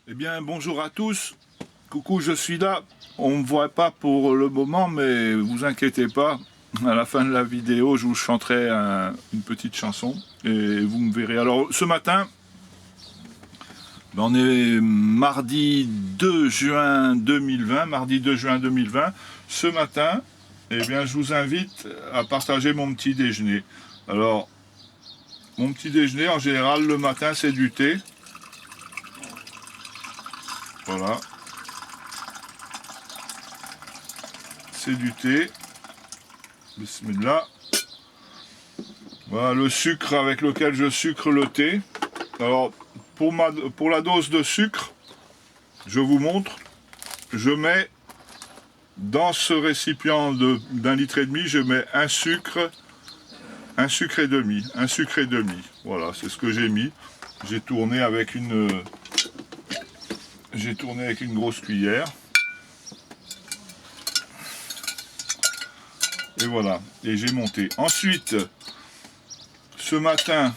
Eh bien, bonjour à tous. Coucou, je suis là. On ne me voit pas pour le moment, mais vous inquiétez pas. À la fin de la vidéo, je vous chanterai une petite chanson et vous me verrez. Alors, ce matin, on est mardi 2 juin 2020. Mardi 2 juin 2020. Ce matin, eh bien, je vous invite à partager mon petit déjeuner. Alors, mon petit déjeuner, en général, le matin, c'est du thé. Voilà, c'est du thé. Bismillah. Voilà le sucre avec lequel je sucre le thé. Alors, pour la dose de sucre, je vous montre. Je mets dans ce récipient d'un litre et demi, je mets un sucre et demi. Un sucre et demi. Voilà, c'est ce que j'ai mis. J'ai tourné avec une grosse cuillère. Et voilà, et j'ai monté. Ensuite, ce matin,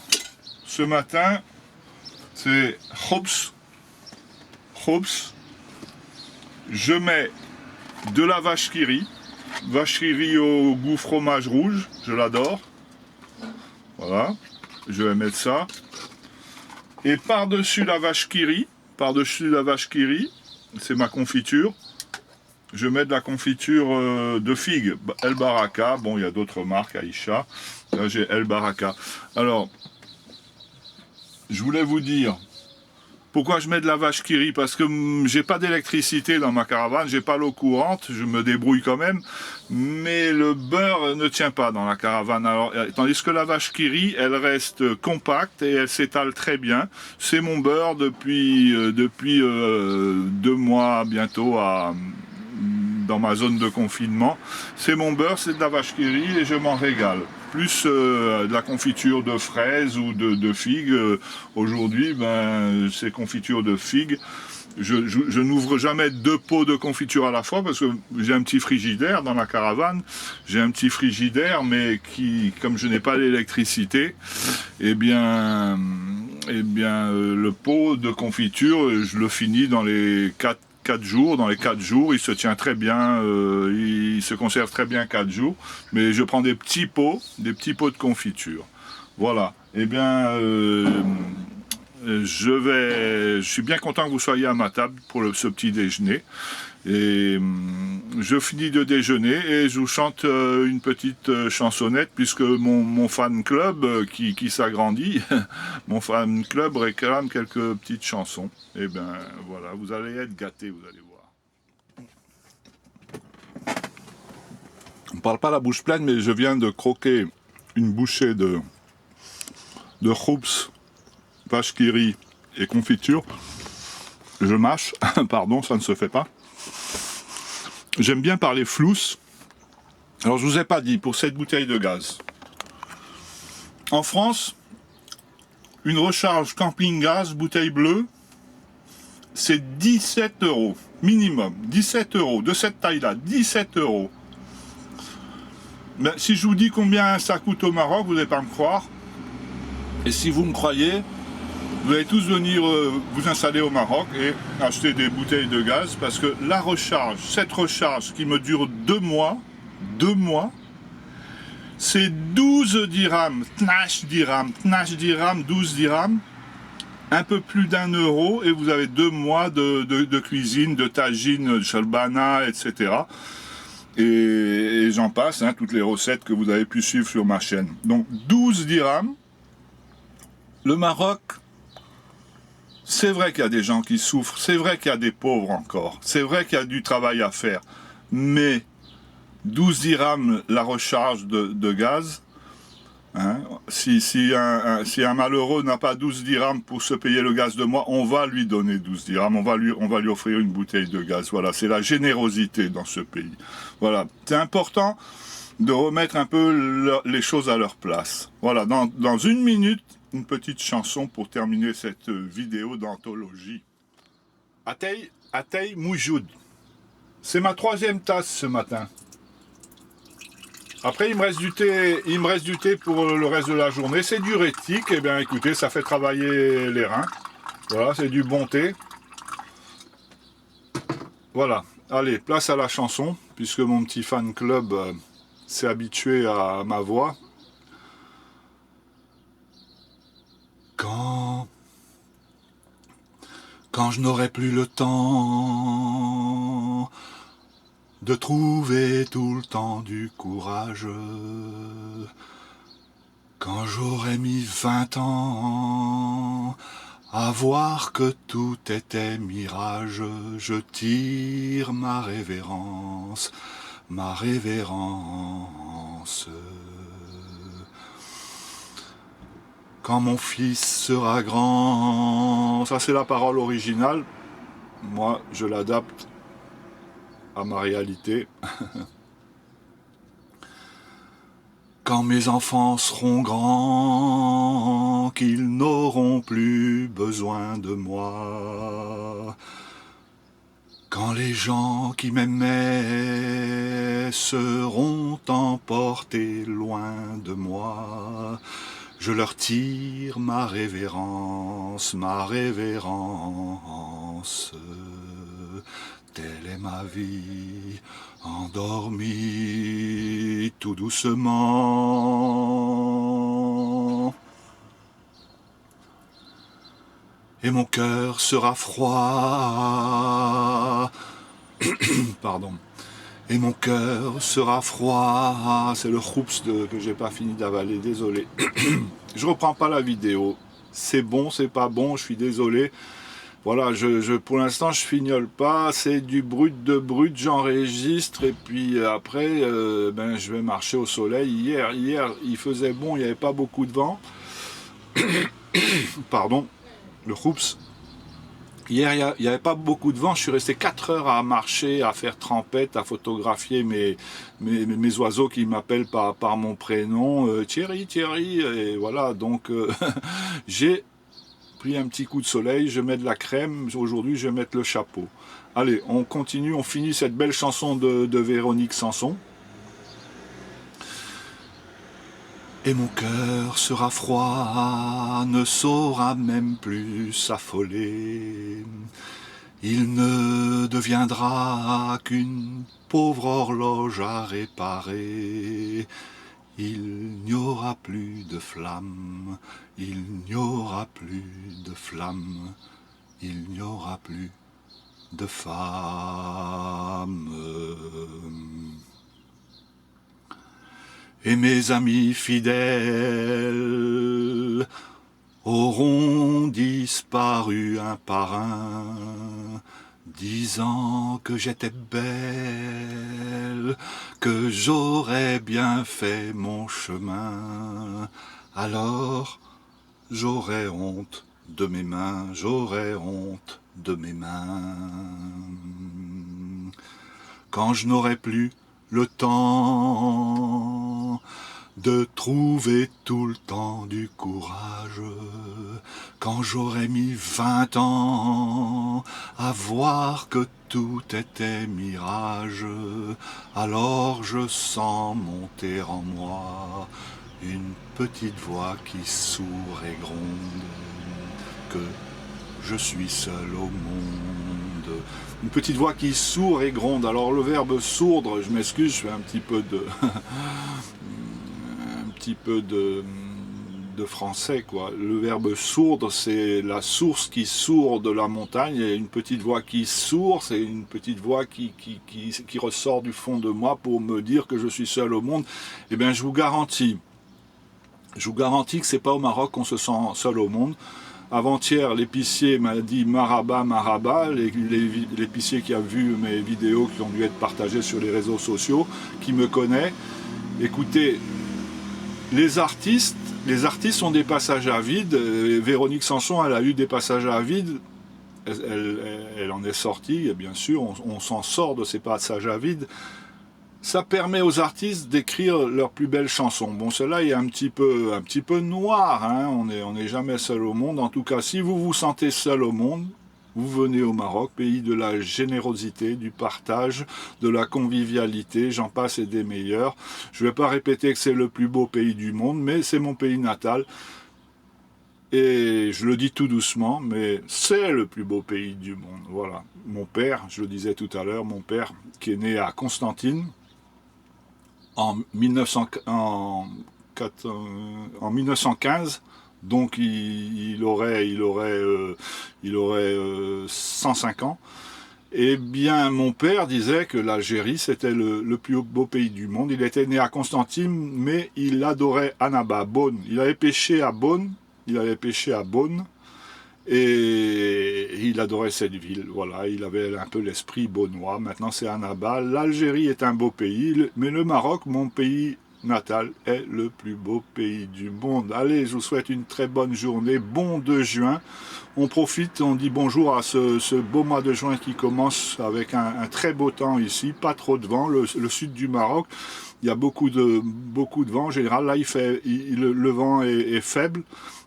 c'est hops. Je mets de la vache qui rit au goût fromage rouge, je l'adore. Voilà, je vais mettre ça. Et par-dessus la vache qui rit, c'est ma confiture. Je mets de la confiture de figues, El Baraka. Bon, il y a d'autres marques, Aïcha. Là, j'ai El Baraka. Alors, je voulais vous dire, pourquoi je mets de la vache qui rit? Parce que j'ai pas d'électricité dans ma caravane, j'ai pas l'eau courante, je me débrouille quand même, mais le beurre ne tient pas dans la caravane. Alors, tandis que la vache qui rit, elle reste compacte et elle s'étale très bien. C'est mon beurre depuis 2 mois bientôt dans ma zone de confinement. C'est mon beurre, c'est de la vache qui rit et je m'en régale. Plus de la confiture de fraises ou de figues. Aujourd'hui, ben, c'est confiture de figues. Je n'ouvre jamais 2 pots de confiture à la fois parce que j'ai un petit frigidaire dans la caravane. J'ai un petit frigidaire, mais comme je n'ai pas l'électricité, eh bien, le pot de confiture, je le finis dans les 4 jours. Dans les 4 jours, il se tient très bien, il se conserve très bien 4 jours. Mais je prends des petits pots de confiture. Voilà. Eh bien, je suis bien content que vous soyez à ma table pour ce petit déjeuner. Et je finis de déjeuner et je vous chante une petite chansonnette puisque mon fan club qui s'agrandit, mon fan club réclame quelques petites chansons. Et ben voilà, vous allez être gâtés, vous allez voir. On parle pas la bouche pleine, mais je viens de croquer une bouchée de choups, vache qui rit et confiture. Je mâche, pardon, ça ne se fait pas. J'aime bien parler flousse. Alors, je vous ai pas dit, pour cette bouteille de gaz. En France, une recharge camping-gaz, bouteille bleue, c'est 17 euros, minimum. 17 euros, de cette taille-là, 17 euros. Mais si je vous dis combien ça coûte au Maroc, vous n'allez pas me croire. Et si vous me croyez, vous allez tous venir vous installer au Maroc et acheter des bouteilles de gaz parce que la recharge, cette recharge qui me dure 2 mois, c'est 12 dirhams, 12 dirhams, un peu plus d'1 euro et vous avez 2 mois de cuisine, de tagine, de chalbana, etc. Et j'en passe, hein, toutes les recettes que vous avez pu suivre sur ma chaîne. Donc 12 dirhams. Le Maroc, c'est vrai qu'il y a des gens qui souffrent, c'est vrai qu'il y a des pauvres encore, c'est vrai qu'il y a du travail à faire, mais 12 dirhams la recharge de gaz, hein, si un malheureux n'a pas 12 dirhams pour se payer le gaz de mois, on va lui donner 12 dirhams, on va lui offrir une bouteille de gaz. Voilà, c'est la générosité dans ce pays. Voilà, c'est important de remettre un peu les choses à leur place. Voilà, dans 1 minute, une petite chanson pour terminer cette vidéo d'anthologie. Atay Moujoud. C'est ma 3e tasse ce matin. Après, il me reste du thé pour le reste de la journée. C'est diurétique. Eh bien, écoutez, ça fait travailler les reins. Voilà, c'est du bon thé. Voilà, allez, place à la chanson, puisque mon petit fan club s'est habitué à ma voix. Quand je n'aurai plus le temps de trouver tout le temps du courage, quand j'aurai mis 20 ans à voir que tout était mirage, je tire ma révérence, ma révérence. Quand mon fils sera grand, ça c'est la parole originale, moi je l'adapte à ma réalité. Quand mes enfants seront grands, qu'ils n'auront plus besoin de moi. Quand les gens qui m'aimaient seront emportés loin de moi, je leur tire ma révérence, ma révérence. Telle est ma vie, endormie tout doucement. Et mon cœur sera froid. Pardon. Et mon cœur sera froid. C'est le choups que j'ai pas fini d'avaler, désolé. Je reprends pas la vidéo. C'est bon, c'est pas bon, je suis désolé. Voilà, pour l'instant, je fignole pas, c'est du brut de brut, j'enregistre, et puis après, je vais marcher au soleil. Hier, il faisait bon, il n'y avait pas beaucoup de vent. Pardon, le choups. Hier, il n'y avait pas beaucoup de vent, je suis resté 4 heures à marcher, à faire trempette, à photographier mes oiseaux qui m'appellent par mon prénom, Thierry, et voilà, donc j'ai pris un petit coup de soleil, je mets de la crème, aujourd'hui je vais mettre le chapeau. Allez, on continue, on finit cette belle chanson de Véronique Sanson. Et mon cœur sera froid, ne saura même plus s'affoler. Il ne deviendra qu'une pauvre horloge à réparer. Il n'y aura plus de flamme, il n'y aura plus de flamme, il n'y aura plus de femme. Et mes amis fidèles auront disparu un par un, disant que j'étais belle, que j'aurais bien fait mon chemin. Alors j'aurais honte de mes mains, j'aurais honte de mes mains. Quand je n'aurai plus le temps de trouver tout le temps du courage, quand j'aurai mis 20 ans à voir que tout était mirage, alors je sens monter en moi une petite voix qui sourd et gronde, que je suis seul au monde. Une petite voix qui sourd et gronde. Alors le verbe sourdre, je m'excuse, je fais un petit peu de français, quoi. Le verbe sourdre, c'est la source qui sourd de la montagne, et une petite voix qui sourd, c'est une petite voix qui ressort du fond de moi pour me dire que je suis seul au monde. Eh bien, je vous garantis que c'est pas au Maroc qu'on se sent seul au monde. Avant-hier, l'épicier m'a dit maraba, maraba, l'épicier qui a vu mes vidéos qui ont dû être partagées sur les réseaux sociaux, qui me connaît. Écoutez, les artistes ont des passages à vide. Véronique Sanson, elle a eu des passages à vide. Elle en est sortie, et bien sûr, on s'en sort de ces passages à vide. Ça permet aux artistes d'écrire leurs plus belles chansons. Bon, celle-là est un petit peu noir, hein. On n'est jamais seul au monde. En tout cas, si vous vous sentez seul au monde, vous venez au Maroc, pays de la générosité, du partage, de la convivialité, j'en passe et des meilleurs. Je ne vais pas répéter que c'est le plus beau pays du monde, mais c'est mon pays natal. Et je le dis tout doucement, mais c'est le plus beau pays du monde. Voilà. Mon père, je le disais tout à l'heure, mon père qui est né à Constantine en 1900, en 1915, donc il aurait 105 ans. Eh bien, mon père disait que l'Algérie, c'était le plus beau pays du monde. Il était né à Constantine, mais il adorait Annaba, Beaune. Il avait pêché à Beaune, et il adorait cette ville. Voilà, il avait un peu l'esprit beaunois. Maintenant, c'est Annaba. L'Algérie est un beau pays, mais le Maroc, mon pays natal, est le plus beau pays du monde. Allez, je vous souhaite une très bonne journée. Bon 2 juin. On profite, on dit bonjour à ce beau mois de juin qui commence avec un très beau temps ici, pas trop de vent, le sud du Maroc, il y a beaucoup de vent en général, là le vent est faible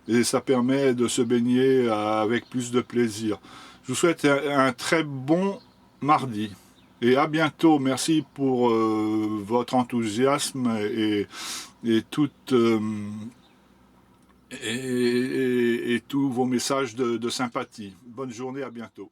et ça permet de se baigner avec plus de plaisir. Je vous souhaite un très bon mardi et à bientôt, merci pour votre enthousiasme et toute... et tous vos messages de sympathie. Bonne journée, à bientôt.